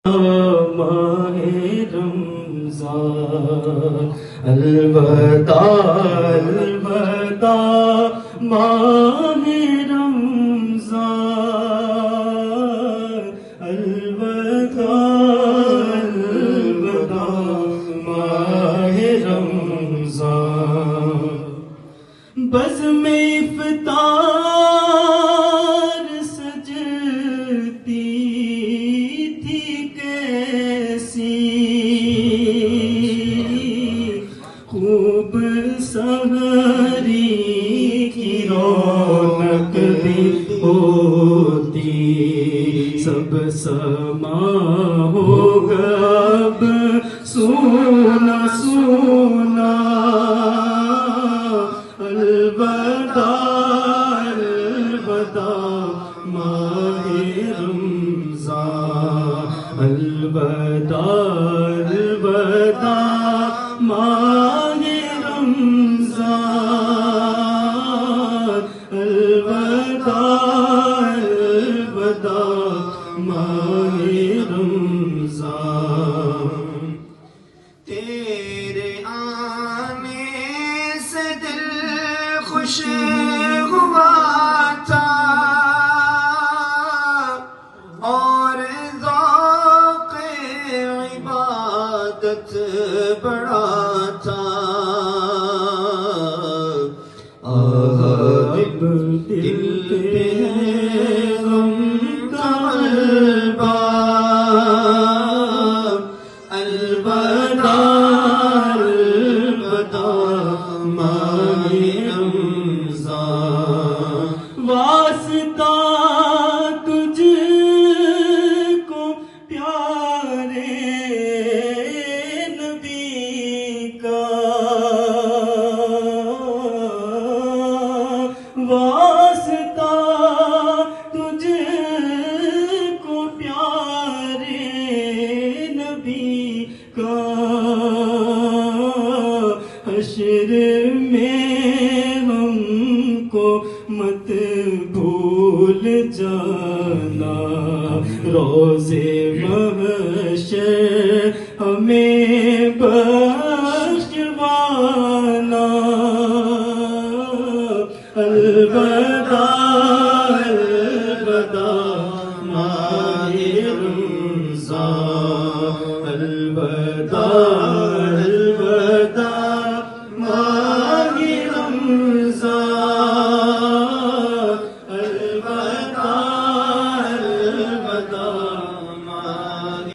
ماہ رمضان الوداع الوداع ماہ رمضان الوداع الوداع ماہ رمضان بزم افطار سجتی تھی کیسی خوب سحری کی رونق بھی ہوتی سب سما ہوگا اب سونا سونا الوداع الوداع ماہ رمضان الوداع الوداع ماہ رمضان الوداع الوداع ماہ رمضان تیرے آنے سے دل خوش ہوا تھا اور ذوق عبادت بڑا تھا اب دل پہ غم کا غلبہ الوداع الوداع ماہ رمضان واسطہ تجھ کو پیارے نبی کا واسطہ تجھ کو پیارے نبی کا حشر میں ہم کو مت بھول جانا روزے محشر ہمیں بخشوانا الوداع الوداع ماہ رمضان الوداع